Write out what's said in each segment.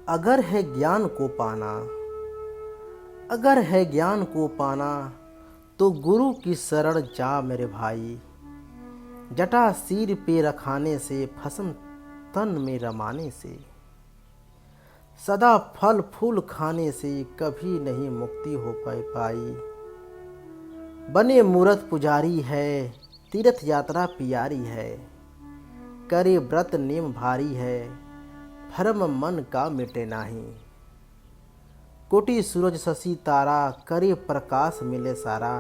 अगर है ज्ञान को पाना, अगर है ज्ञान को पाना, तो गुरु की शरण जा मेरे भाई। जटा सिर पे रखाने से, फसन तन में रमाने से, सदा फल फूल खाने से कभी नहीं मुक्ति हो पाई। बने मूरत पुजारी है, तीर्थ यात्रा प्यारी है, करे व्रत नेम भारी है, भरम मन का मिटे नाही। कोटि सूरज शशि तारा, करे प्रकाश मिले सारा,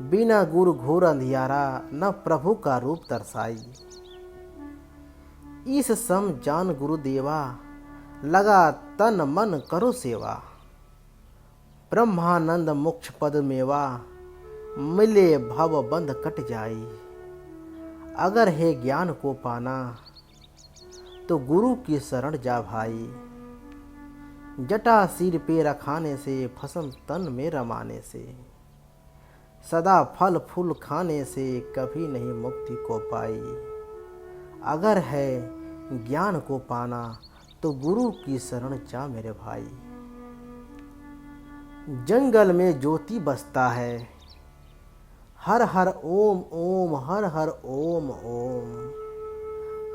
बिना गुरु घोर अंधियारा, न प्रभु का रूप दर्शाई। इस सम जान गुरुदेवा, लगा तन मन करो सेवा, ब्रह्मानंद मोक्ष पद मेवा, मिले भव बंध कट जाई। अगर है ज्ञान को पाना, तो गुरु की शरण जा भाई। जटा सिर पे रखाने से, फसन तन में रमाने से, सदा फल फूल खाने से कभी नहीं मुक्ति को पाई। अगर है ज्ञान को पाना, तो गुरु की शरण जा मेरे भाई। जंगल में ज्योति बसता है, हर हर ओम ओम, हर हर ओम ओम,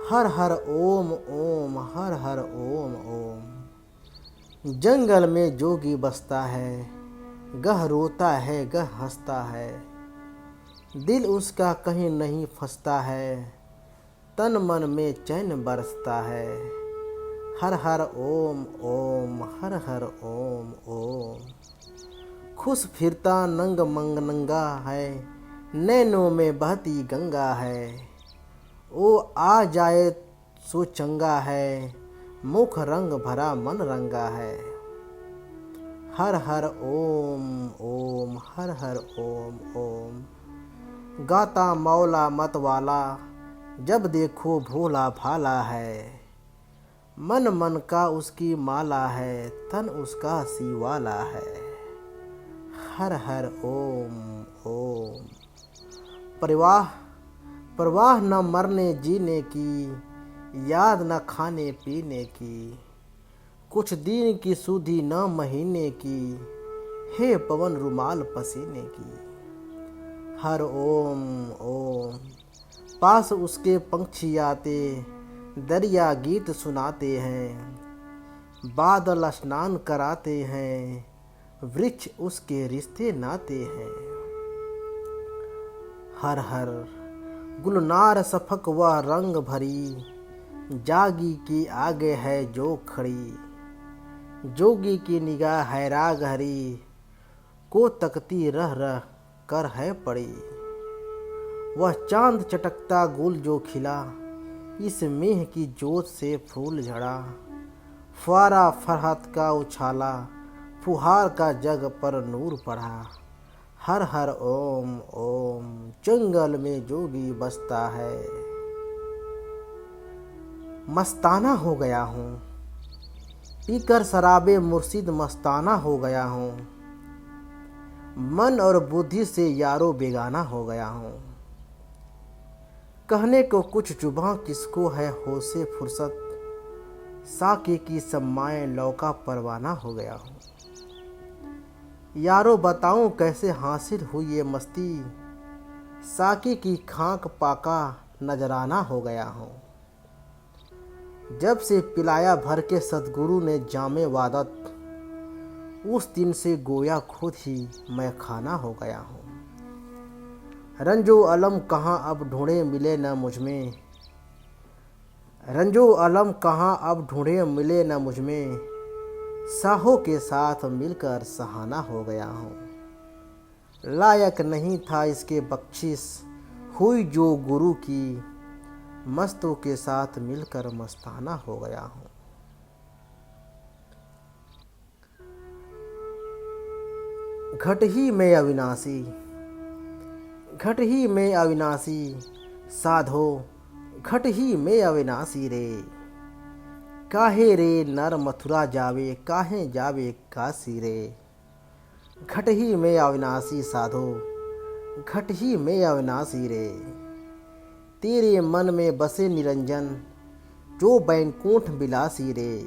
हर हर ओम ओम, हर हर ओम ओम। जंगल में जोगी बसता है, गह रोता है गह हंसता है, दिल उसका कहीं नहीं फंसता है, तन मन में चैन बरसता है। हर हर ओम ओम, हर हर ओम ओम। खुश फिरता नंग मंग नंगा है, नैनों में बहती गंगा है, ओ आ जाए सो चंगा है, मुख रंग भरा मन रंगा है। हर हर ओम ओम, हर हर ओम ओम। गाता मौला मत वाला, जब देखो भोला भाला है, मन मन का उसकी माला है, तन उसका सीवाला है। हर हर ओम ओम। परवाह न मरने जीने की, याद न खाने पीने की, कुछ दिन की सुधी न महीने की, हे पवन रुमाल पसीने की। हर ओम ओम। पास उसके पंछी आते, दरिया गीत सुनाते हैं, बादल स्नान कराते हैं, वृक्ष उसके रिश्ते नाते हैं। हर हर। गुलनार सफक व रंग भरी, जागी की आगे है जो खड़ी, जोगी की निगाह है राग हरी, को तकती रह रह कर है पड़ी। वह चांद चटकता गुल जो खिला, इस मेह की जोत से फूल झड़ा, फुआरा फरहत का उछाला, फुहार का जग पर नूर पड़ा। हर हर ओम ओम। जंगल में जोगी बसता है, मस्ताना हो गया हूँ, पीकर शराबे मुर्शिद मस्ताना हो गया हूँ, मन और बुद्धि से यारो बेगाना हो गया हूँ। कहने को कुछ जुबां किसको है होशे फुर्सत, साके की सम्माए लौका परवाना हो गया हूँ। यारो बताऊं कैसे हासिल हुई ये मस्ती, साके की खाक पाका नजराना हो गया हूँ। जब से पिलाया भर के सतगुरु ने जामे वादत, उस दिन से गोया खुद ही मैं खाना हो गया हूँ। रंजो अलम कहाँ अब ढूंढे मिले न मुझ में, रंजो अलम कहाँ अब ढूंढे मिले न मुझ में, साहों के साथ मिलकर सहाना हो गया हूँ। लायक नहीं था इसके बख्शिश हुई जो गुरु की, मस्तों के साथ मिलकर मस्ताना हो गया हूँ। घट ही में अविनाशी, घट ही में अविनाशी, साधो घट ही में अविनाशी रे। काहे रे नर मथुरा जावे, काहे जावे काशी रे। घट ही में अविनाशी साधो, घट ही में अविनाशी रे। तेरे मन में बसे निरंजन, जो बैकुंठ बिलासी रे।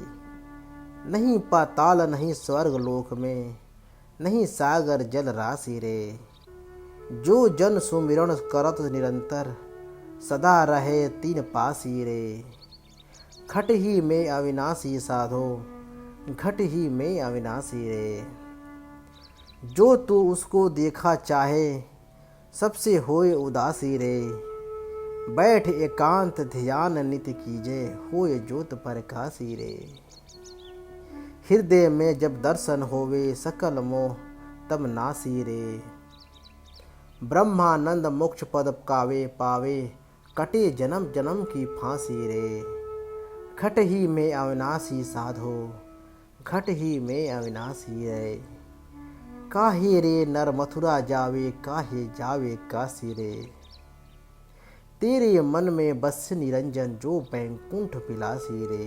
नहीं पाताल नहीं स्वर्ग लोक में, नहीं सागर जल राशि रे। जो जन सुमिरन करत निरंतर, सदा रहे तीन पासी रे। खट ही में अविनाशी साधो, घट ही में अविनाशी रे। जो तू उसको देखा चाहे, सबसे होए उदासी रे। बैठ एकांत ध्यान नित्य कीजे, होए ज्योत प्रकाशी रे। हृदय में जब दर्शन होवे, सकल मोह तब नासी रे। ब्रह्मानंद मोक्ष पद कावे पावे, कटे जन्म जन्म की फांसी रे। घट ही में अविनाशी साधो, घट ही में अविनाशी रे। काहे रे नर मथुरा जावे, काहे जावे काशी रे। तेरे मन में बस निरंजन, जो बैकुंठ पिलासी रे।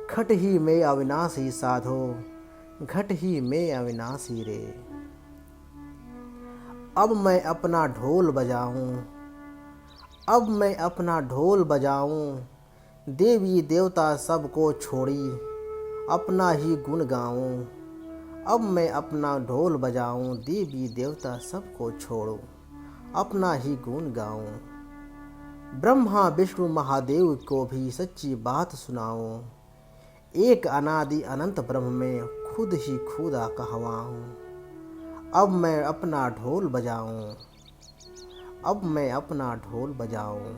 घट ही में अविनाशी साधो, घट ही में अविनाशी रे। अब मैं अपना ढोल बजाऊं, अब मैं अपना ढोल बजाऊं। देवी देवता सबको छोड़ी, अपना ही गुण गाऊं। अब मैं अपना ढोल बजाऊं, देवी देवता सबको छोड़ूं, अपना ही गुण गाऊं। ब्रह्मा विष्णु महादेव को भी सच्ची बात सुनाऊं। एक अनादि अनंत ब्रह्म में खुद ही खुदा कहवाऊं। अब मैं अपना ढोल बजाऊं, अब मैं अपना ढोल बजाऊं।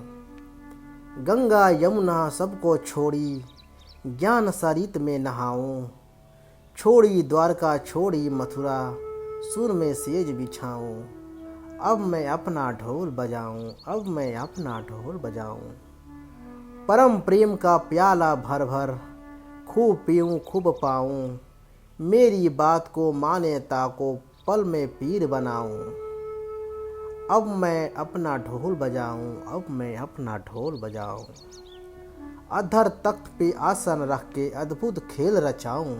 गंगा यमुना सबको छोड़ी, ज्ञान सरित में नहाऊं। छोड़ी द्वारका छोड़ी मथुरा, सुर में सेज बिछाऊं। अब मैं अपना ढोल बजाऊं, अब मैं अपना ढोल बजाऊं। परम प्रेम का प्याला भर भर, खूब पीऊं खूब पाऊं। मेरी बात को माने ताको, पल में पीर बनाऊं। अब मैं अपना ढोल बजाऊं, अब मैं अपना ढोल बजाऊं। अधर तख्त पे आसन रख के अद्भुत खेल रचाऊं।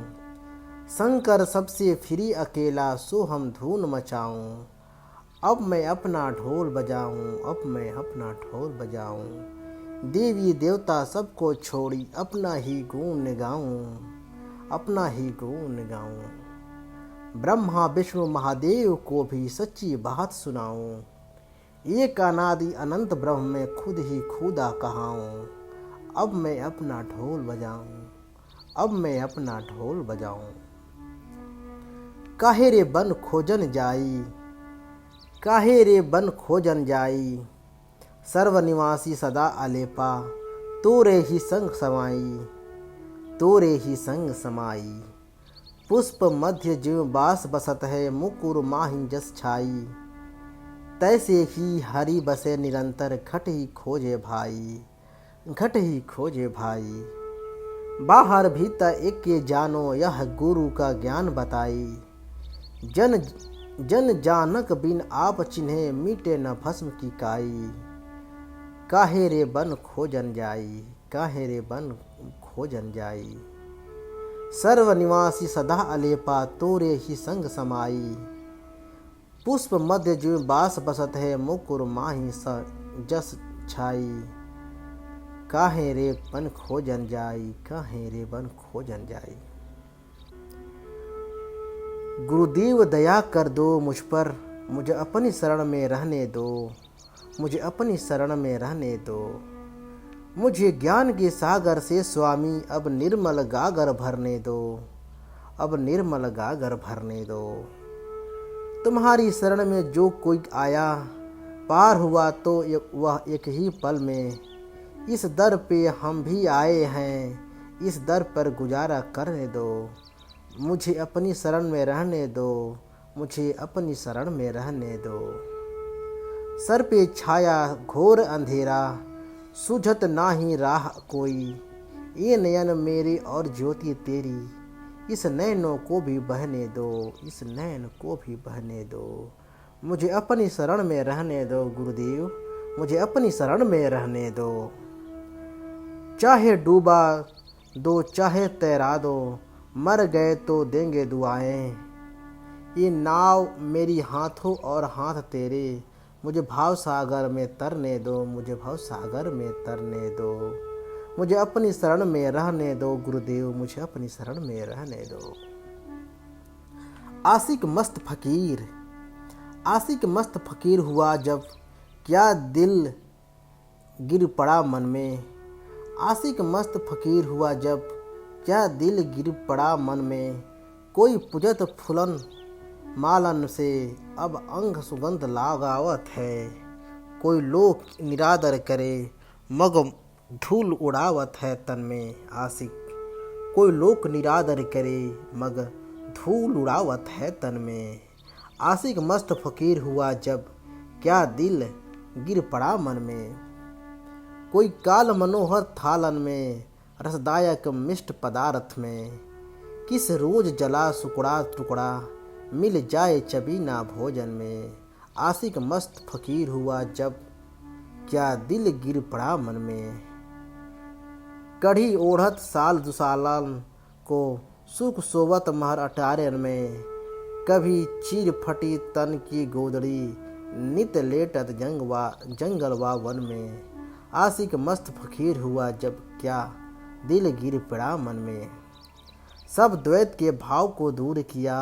शंकर सबसे फ्री अकेला, सो हम धून मचाऊं। अब मैं अपना ढोल बजाऊं, अब मैं अपना ढोल बजाऊं। देवी देवता सबको छोड़ी, अपना ही गुण गाऊं, अपना ही गुण गाऊं। ब्रह्मा विष्णु महादेव को भी सच्ची बात सुनाऊं। एक अनादि अनंत ब्रह्म में खुद ही खुदा कहाऊं। अब मैं अपना ढोल बजाऊं, अब मैं अपना ढोल बजाऊं। काहे रे बन खोजन जाई, काहे रे बन खोजन जाई। सर्वनिवासी सदा अलेपा, तोरे ही संग समाई, तोरे ही संग समाई। पुष्प मध्य जीव बास बसत है, मुकुर माहिं जस छाई। तैसे ही हरि बसे निरंतर, घट ही खोजे भाई, घट ही खोजे भाई। बाहर भीतर एक के जानो, यह गुरु का ज्ञान बताई। जन जन जानक बिन आप चिन्हे, मीटे न भस्म की काई। काहे रे बन खोजन जाई, काहे रे बन खोजन जाई। सर्वनिवासी सदा अलेपा, तोरे ही संग समाई। पुष्प मध्य जो बास बसत है, मुकुर माही जस छाई। काहे रे बन खोजन जाई, काहे रे बन खोजन जाई। गुरुदेव दया कर दो मुझ पर, मुझे अपनी शरण में रहने दो, मुझे अपनी शरण में रहने दो। मुझे ज्ञान के सागर से स्वामी, अब निर्मल गागर भरने दो, अब निर्मल गागर भरने दो। तुम्हारी शरण में जो कोई आया, पार हुआ तो वह एक ही पल में। इस दर पे हम भी आए हैं, इस दर पर गुजारा करने दो। मुझे अपनी शरण में रहने दो, मुझे अपनी शरण में रहने दो। सर पे छाया घोर अंधेरा, सूझत नाही राह कोई। ये नयन मेरे और ज्योति तेरी, इस नैनों को भी बहने दो, इस नैन को भी बहने दो। मुझे अपनी शरण में रहने दो गुरुदेव, मुझे अपनी शरण में रहने दो। चाहे डूबा दो, चाहे तैरा दो, मर गए तो देंगे दुआएं। ये नाव मेरी हाथों और हाथ तेरे, मुझे भाव सागर में तरने दो, मुझे भाव सागर में तरने दो। मुझे अपनी शरण में रहने दो गुरुदेव, मुझे अपनी शरण में रहने दो। आशिक मस्त फकीर, आशिक मस्त फकीर हुआ जब, क्या दिल गिर पड़ा मन में। आशिक मस्त फकीर हुआ जब, क्या दिल गिर पड़ा मन में। कोई पूजत फुलन मालन से, अब अंग सुगंध लगावत है। कोई लोग निरादर करे, मग धूल उड़ावत है तन में। आशिक कोई लोग निरादर करे, मग धूल उड़ावत है तन में। आशिक मस्त फकीर हुआ जब, क्या दिल गिर पड़ा मन में। कोई काल मनोहर थालन में, रसदायक मिष्ट पदार्थ में। किस रोज जला सुकड़ा टुकड़ा, मिल जाए चबीना भोजन में। आशिक मस्त फकीर हुआ जब, क्या दिल गिर पड़ा मन में। कढ़ी ओढ़त साल दुसालन को, सुख सोवत महर अटारन में। कभी चीर फटी तन की गोदड़ी, नित लेटत जंगलवा वन में। आशिक मस्त फकीर हुआ जब, क्या दिल गिर पड़ा मन में। सब द्वैत के भाव को दूर किया,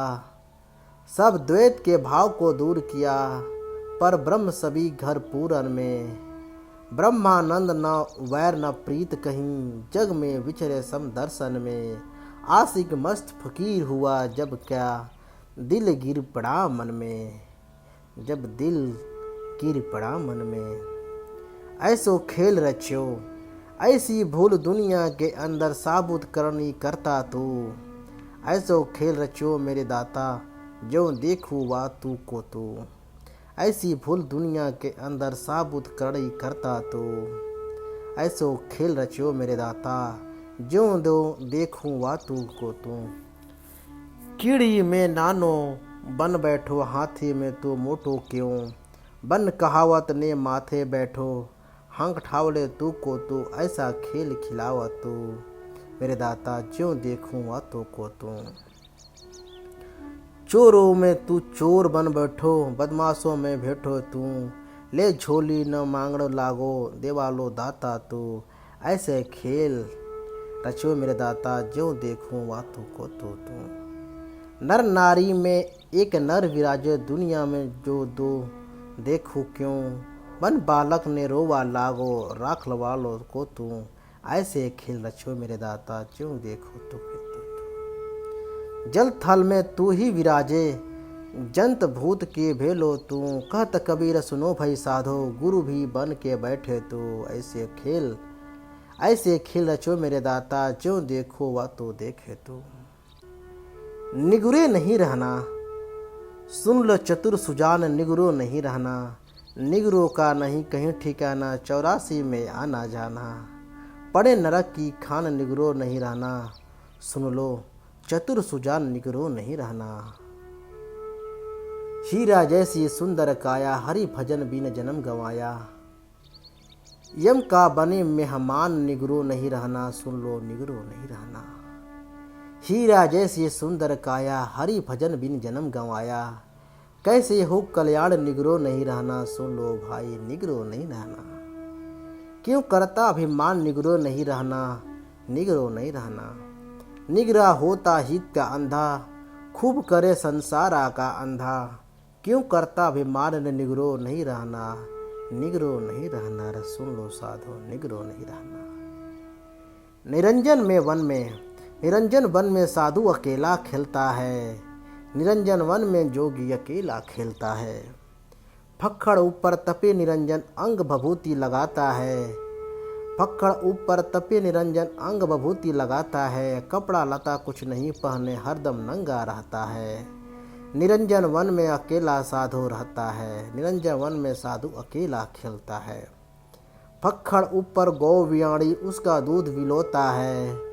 सब द्वैत के भाव को दूर किया। पर ब्रह्म सभी घर पूरन में। ब्रह्मानंद न वैर न प्रीत कहीं, जग में विचरे सम दर्शन में। आशिक मस्त फकीर हुआ जब, क्या दिल गिर पड़ा मन में। जब दिल गिर पड़ा मन में। ऐसो खेल रच्यो, ऐसी भूल दुनिया के अंदर साबुत करनी करता तू। ऐसो खेल रच्यो मेरे दाता, जो देखूँ वा तू को तू। ऐसी भूल दुनिया के अंदर साबुत करनी करता तू। ऐसो खेल रच्यो मेरे दाता, जो देखूँ वा तू को तू। कीड़ी में नानो बन बैठो, हाथी में तो मोटो क्यों। बन कहावत ने माथे बैठो, हंक ठावले तू को तू। ऐसा खेल खिलावा तू मेरे दाता, ज्यों देखूं वा तो को तू। चोरों में तू चोर बन बैठो, बदमाशों में बैठो तू। ले झोली न मांगड़ लागो, देवालो दाता तू। ऐसे खेल रचो मेरे दाता, ज्यों देखूं वा तो को तू। नर नारी में एक नर विराजे, दुनिया में जो दो देखो क्यों। बन बालक ने रोवा लागो, राख लवालो को तू। ऐसे खेल रचो मेरे दाता, ज्यों देखो तो जल थल में तू ही विराजे, जंत भूत के भेलो तू। कहत कबीर सुनो भई साधो, गुरु भी बन के बैठे तू। ऐसे खेल रचो मेरे दाता, ज्यों देखो वा तो देखे तू। निगुरे नहीं रहना, सुन लो चतुर सुजान, निगुरो नहीं रहना। निगुरों का नहीं कहीं ठिकाना, 84 में आना जाना। पड़े नरक की खान, निगुरो नहीं रहना। सुन लो चतुर सुजान, निगुरो नहीं रहना। हीरा जैसी सुंदर काया, हरि भजन बिन जन्म गंवाया। यम का बने मेहमान, निगुरो नहीं रहना। सुन लो निगुरो नहीं रहना। हीरा जैसी सुंदर काया, हरि भजन बिन जन्म गंवाया। कैसे हो कल्याण, निगरो नहीं रहना। सुन लो भाई निगरो नहीं रहना। क्यों करता अभिमान, निगरो नहीं रहना। निगरो नहीं रहना। निगरा होता हित का अंधा, खूब करे संसारा का अंधा। क्यों करता अभिमान, निगरो नहीं रहना। निगरो नहीं रहना। सुन लो साधो, निगरो नहीं रहना। निरंजन वन में साधु अकेला खेलता है। निरंजन वन में जोगी अकेला खेलता है। फक्खड़ ऊपर तपे निरंजन, अंग भभूति लगाता है। फक्खड़ ऊपर तपे निरंजन, अंग भभूति लगाता है। कपड़ा लता कुछ नहीं पहने, हरदम नंगा रहता है। निरंजन वन में अकेला साधु रहता है। निरंजन वन में साधु अकेला खेलता है। फक्खड़ ऊपर गौ वियाणी, उसका दूध विलोता है।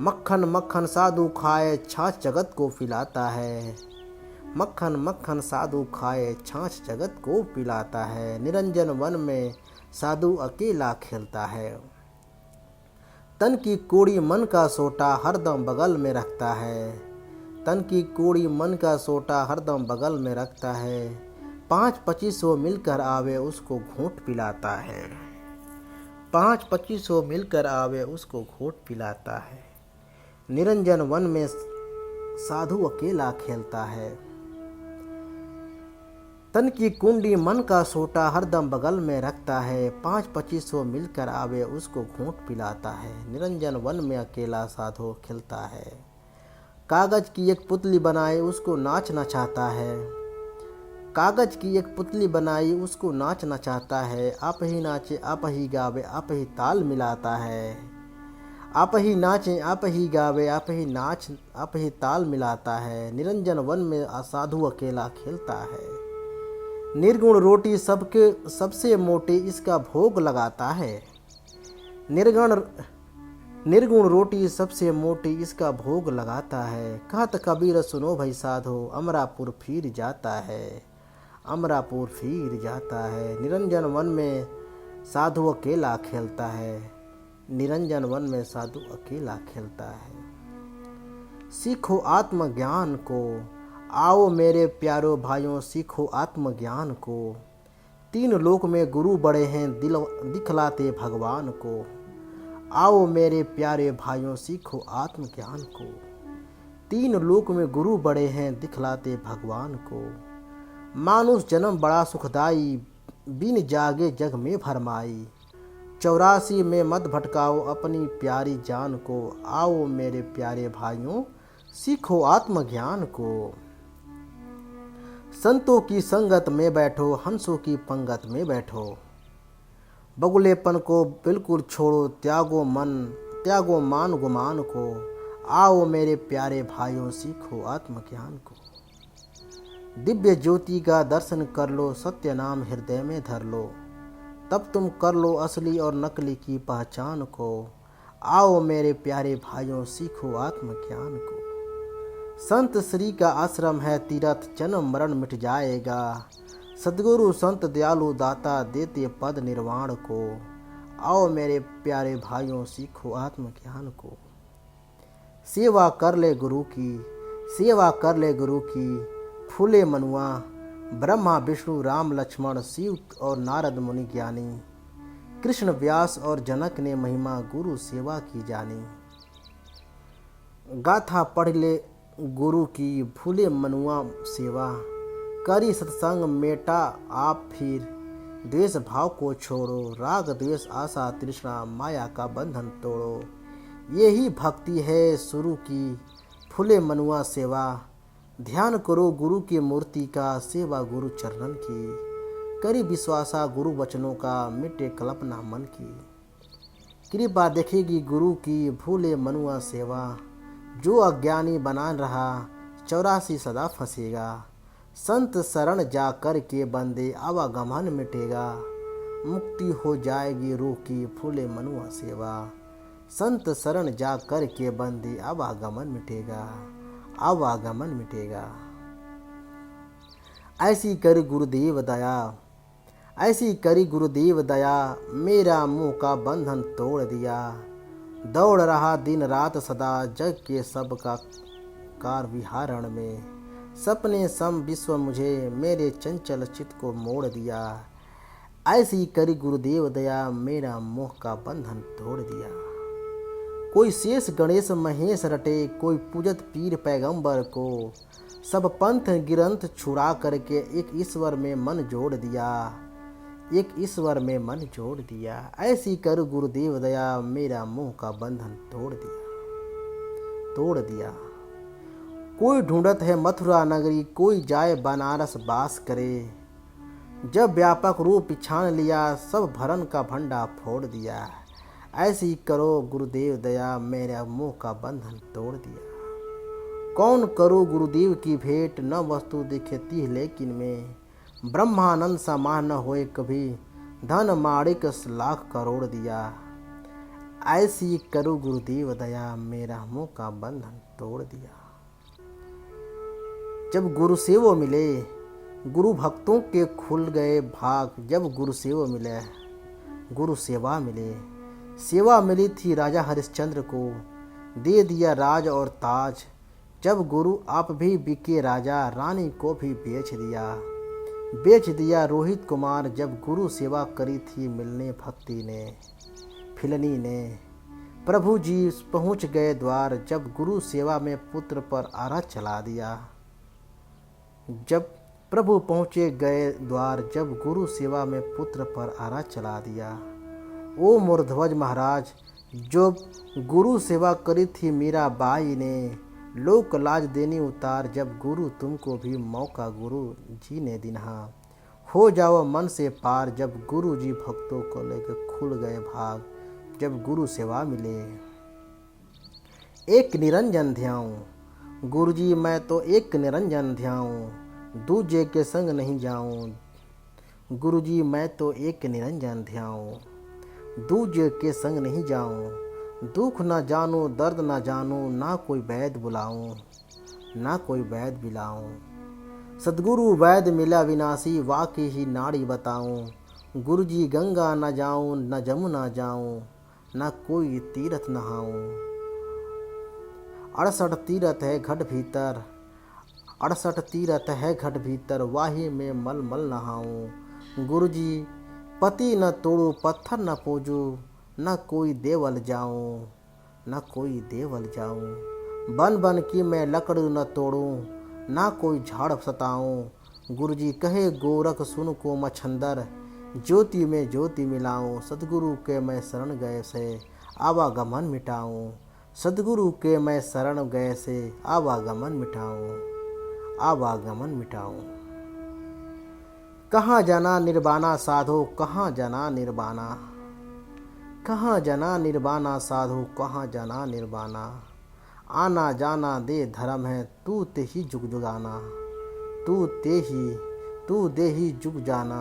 मक्खन मक्खन साधु खाए, छाछ जगत को पिलाता है। मक्खन मक्खन साधु खाए, छाछ जगत को पिलाता है। निरंजन वन में साधु अकेला खेलता है। तन की कोड़ी मन का सोटा, हरदम बगल में रखता है। तन की कोड़ी मन का सोटा, हरदम बगल में रखता है। 5-25 मिलकर आवे, उसको घूंट पिलाता है। 5-25 मिलकर आवे उसको घोट पिलाता है। निरंजन वन में साधु अकेला खेलता है। तन की कुंडी मन का सोटा हरदम बगल में रखता है। 5-25 मिलकर आवे उसको घूंट पिलाता है। निरंजन वन में अकेला साधु खेलता है। कागज की एक पुतली बनाई उसको नाच नचाता है। कागज की एक पुतली बनाई उसको नाच नचाता है। आप ही नाचे आप ही गावे आप ही ताल मिलाता है। आप ही नाचे आप ही गावे आप ही नाच आप ही ताल मिलाता है। निरंजन वन में साधु अकेला खेलता है। निर्गुण रोटी सबसे मोटी इसका भोग लगाता है। निर्गुण रोटी सबसे मोटी इसका भोग लगाता है। कहत कबीर सुनो भाई साधो अमरापुर फिर जाता है। अमरापुर फिर जाता है। निरंजन वन में साधु अकेला खेलता है। निरंजन वन में साधु अकेला खेलता है। सीखो आत्मज्ञान को आओ मेरे प्यारो भाइयों सीखो आत्मज्ञान को। 3 लोक में गुरु बड़े हैं दिखलाते भगवान को। आओ मेरे प्यारे भाइयों सीखो आत्मज्ञान को। 3 लोक में गुरु बड़े हैं दिखलाते भगवान को। मानुष जन्म बड़ा सुखदाई बिन जागे जग में भरमाई। 84 में मत भटकाओ अपनी प्यारी जान को। आओ मेरे प्यारे भाइयों सीखो आत्मज्ञान को। संतों की संगत में बैठो हंसों की पंगत में बैठो। बगुलेपन को बिल्कुल छोड़ो त्यागो मान गुमान को। आओ मेरे प्यारे भाइयों सीखो आत्मज्ञान को। दिव्य ज्योति का दर्शन कर लो सत्य नाम हृदय में धर लो। तब तुम कर लो असली और नकली की पहचान को। आओ मेरे प्यारे भाइयों सीखो आत्मज्ञान को। संत श्री का आश्रम है तीरथ जन्म मरण मिट जाएगा। सद्गुरु संत दयालु दाता देते पद निर्वाण को। आओ मेरे प्यारे भाइयों सीखो आत्मज्ञान को। सेवा कर ले गुरु की सेवा कर ले गुरु की। फूले मनुआ ब्रह्मा विष्णु राम लक्ष्मण शिव और नारद मुनि ज्ञानी। कृष्ण व्यास और जनक ने महिमा गुरु सेवा की जानी। गाथा पढ़ ले गुरु की फूले मनुआ सेवा। करी सत्संग मेटा आप फिर द्वेष भाव को छोड़ो। राग द्वेष आशा तृष्णा माया का बंधन तोड़ो। यही भक्ति है शुरू की फूले मनुआ सेवा। ध्यान करो गुरु की मूर्ति का सेवा गुरु चरणन की। करी विश्वासा गुरु वचनों का मिटे कल्पना मन की। कृपा देखेगी गुरु की भूले मनुआ सेवा। जो अज्ञानी बना रहा 84 सदा फंसेगा। संत शरण जा कर के बंदे आवागमन मिटेगा। मुक्ति हो जाएगी रूह की फूले मनुआ सेवा। संत शरण जा कर के बंदे आवागमन मिटेगा आवागमन मिटेगा। ऐसी करी गुरुदेव दया ऐसी करी गुरुदेव दया। मेरा मुंह का बंधन तोड़ दिया। दौड़ रहा दिन रात सदा जग के सब का कार विहारण में। सपने सम विश्व मुझे मेरे चंचल चित्त को मोड़ दिया। ऐसी करी गुरुदेव दया मेरा मोह का बंधन तोड़ दिया। कोई शेष गणेश महेश रटे कोई पूजत पीर पैगंबर को। सब पंथ गिरंथ छुड़ा करके एक ईश्वर में मन जोड़ दिया। एक ईश्वर में मन जोड़ दिया। ऐसी कर गुरुदेव दया मेरा मोह का बंधन तोड़ दिया। कोई ढूंढत है मथुरा नगरी कोई जाए बनारस बास करे। जब व्यापक रूप छान लिया सब भरन का भंडा फोड़ दिया। ऐसी करो गुरुदेव दया मेरा मोह का बंधन तोड़ दिया। कौन करो गुरुदेव की भेंट न वस्तु दिखती लेकिन में। ब्रह्मानंद समान न होए कभी धन माणिक लाख करोड़ दिया। ऐसी करो गुरुदेव दया मेरा मोह का बंधन तोड़ दिया। जब गुरु सेवो मिले गुरु भक्तों के खुल गए भाग। जब गुरु सेवो मिले गुरु सेवा मिले। सेवा मिली थी राजा हरिश्चंद्र को दे दिया राज और ताज। जब गुरु आप भी बिके राजा रानी को भी बेच दिया रोहित कुमार। जब गुरु सेवा करी थी मिलने भक्ति ने खिलनी ने। प्रभु जी पहुँच गए द्वार, जब गुरु सेवा में पुत्र पर आरा चला दिया। जब प्रभु पहुँचे गए द्वार, जब गुरु सेवा में पुत्र पर आरा चला दिया। ओ मोरध्वज महाराज, जो गुरु सेवा करी थी मीराबाई ने, लोक लाज देनी उतार, जब गुरु तुमको भी मौका गुरु जी ने दिन्हा। हो जाओ मन से पार, जब गुरु जी भक्तों को लेकर खुल गए भाग, जब गुरु सेवा मिले। एक निरंजन ध्याऊं, गुरु जी मैं तो एक निरंजन ध्याऊं, दूजे के संग नहीं जाऊं। गुरु जी मैं तो एक निरंजन ध्याऊं, दूजे के संग नहीं जाऊं। दुख न जानूं दर्द न जानूं, ना कोई वैद बुलाऊं, ना कोई वैद बिलाऊं। सद्गुरु वैद मिला विनाशी, वाकई ही नाड़ी बताऊं। गुरु जी गंगा न जाऊं, न जमुना जाऊं, ना कोई तीर्थ नहाऊं। 68 तीर्थ है घट भीतर, 68 तीर्थ है घट भीतर, वाही में मल मल नहाऊं। गुरु जी पति न तोड़ू, पत्थर न पूजू, न कोई देवल जाऊं, न कोई देवल जाऊं। बन बन की मैं लकड़ न तोड़ूं, ना कोई झाड़ सताऊं। गुरु जी कहे गोरख सुन को मच्छंदर, ज्योति में ज्योति मिलाऊं। सतगुरु के मैं शरण गए से आवागमन मिटाऊं। सतगुरु के मैं शरण गए से आवागमन मिटाऊं, आवागमन मिटाऊं। कहाँ जाना निर्वाणा साधो, कहाँ जाना निर्वाणा, कहाँ जाना निर्वाणा साधो, कहाँ जाना निर्वाणा। आना जाना दे धर्म है, तू ते ही जुग जुगाना, तू दे ही जुग जाना।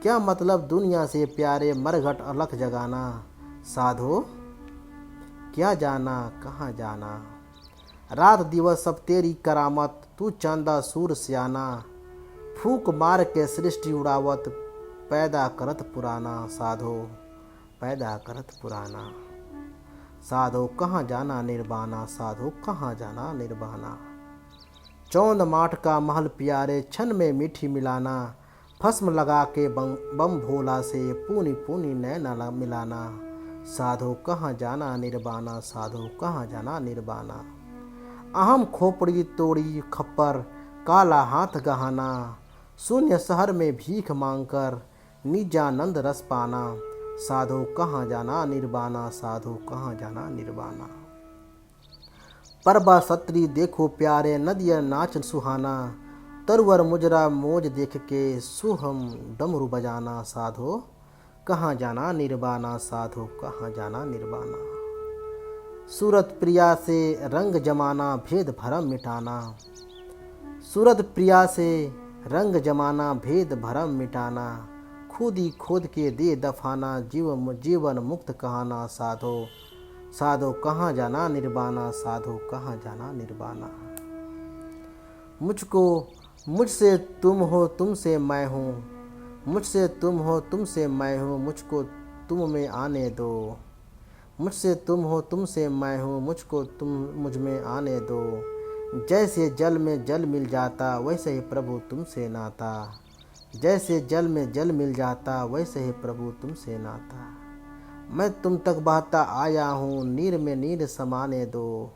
क्या मतलब दुनिया से प्यारे, मरघट अलख जगाना। साधो क्या जाना कहाँ जाना, रात दिवस सब तेरी करामत, तू चांदा सूर सियाना। फूक मार के सृष्टि उड़ावत, पैदा करत पुराना। साधो पैदा करत पुराना। साधो कहाँ जाना निर्वाणा, साधो कहाँ जाना निर्वाणा। चौंद माठ का महल प्यारे, छन में मीठी मिलाना। भस्म लगा के बम भोला से, पूनी पूनी नैना मिलाना। साधो कहाँ जाना निर्वाणा, साधो कहाँ जाना निर्वाणा। अहम खोपड़ी तोड़ी खप्पर, काला हाथ गहाना। शून्य शहर में भीख मांगकर, निजानंद रस पाना। साधो कहाँ जाना निर्वाणा, साधो कहाँ जाना निर्वाणा। परबा सत्री देखो प्यारे, नदिया नाच सुहाना। तरवर मुजरा मोज देख के, सुहम डमरू बजाना। साधो कहाँ जाना निर्वाणा, साधो कहाँ जाना निर्वाणा। सूरत प्रिया से रंग जमाना, भेद भरम मिटाना। सूरत प्रिया से रंग जमाना, भेद भरम मिटाना। खुदी खोद के दे दफाना, जीवन मुक्त कहाना। साधो साधो कहाँ जाना निर्वाणा, साधो कहाँ जाना निर्वाणा। मुझको मुझसे तुम हो तुमसे मैं हूँ, मुझसे तुम हो तुमसे मैं हूँ, मुझको तुम में आने दो। मुझसे तुम हो तुमसे मैं हूँ, मुझको तुम मुझ में आने दो। जैसे जल में जल मिल जाता, वैसे ही प्रभु तुमसे नाता। जैसे जल में जल मिल जाता, वैसे ही प्रभु तुमसे नाता। मैं तुम तक बहता आया हूँ, नीर में नीर समाने दो।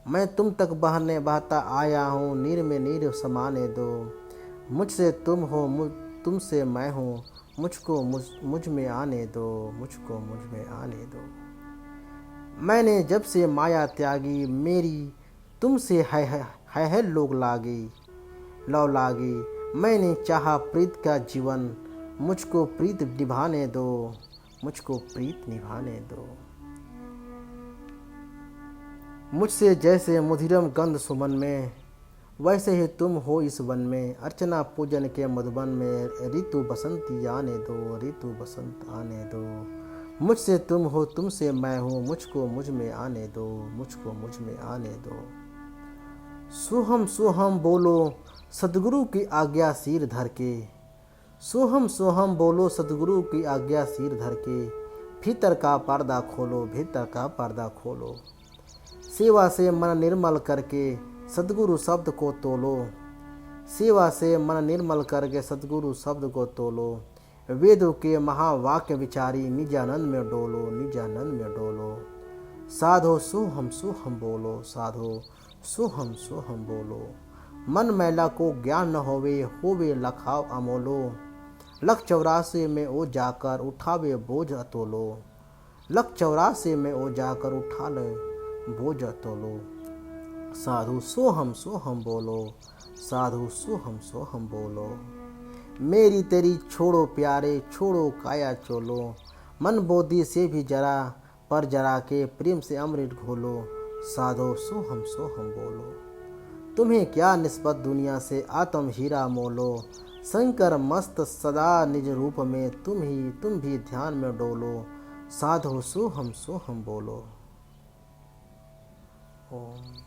मैं तुम तक बहता आया हूँ, नीर में नीर समाने दो। मुझसे तुम हो तुमसे मैं हूँ, मुझको मुझ में आने दो, मुझको मुझ में आने दो। मैंने जब से माया त्यागी, मेरी तुमसे है लोग लागी लौ लागी। मैंने चाहा प्रीत का जीवन, मुझको प्रीत निभाने दो, मुझको प्रीत निभाने दो। मुझसे जैसे मुधिरम गंध सुमन में, वैसे ही तुम हो इस वन में। अर्चना पूजन के मधुबन में, ऋतु बसंती आने दो, ऋतु बसंत आने दो। मुझसे तुम हो तुमसे मैं हूँ, मुझको मुझ में आने दो, मुझको मुझ में आने दो। सोहम सोहम बोलो सद्गुरु की आज्ञा सिर धर के। सोहम सोहम बोलो सद्गुरु की आज्ञा सिर धर के। भीतर का पर्दा खोलो, भीतर का पर्दा खोलो। सेवा से मन निर्मल करके, सद्गुरु शब्द को तोलो। सेवा से मन निर्मल करके, सद्गुरु शब्द को तोलो। वेदों के महावाक्य विचारी, निजानंद में डोलो, निजानंद में डोलो। साधो सोहम बोलो, साधो सोहम बोलो। मन मैला को ज्ञान न होवे लखाव अमोलो। लख 84 में ओ जाकर उठावे बोझ अतोलो। लख 84 में ओ जाकर उठा ले बोझ अतोलो। साधु सोहम बोलो, साधु सोहम बोलो। मेरी तेरी छोड़ो प्यारे, छोड़ो काया चोलो। मन बोधी से भी जरा पर जरा के प्रेम से अमृत घोलो। साधो सोहम बोलो। तुम्हें क्या निस्बत दुनिया से, आत्म हीरा मोलो। शंकर मस्त सदा निज रूप में, तुम भी ध्यान में डोलो। साधो सोहम बोलो। ओम।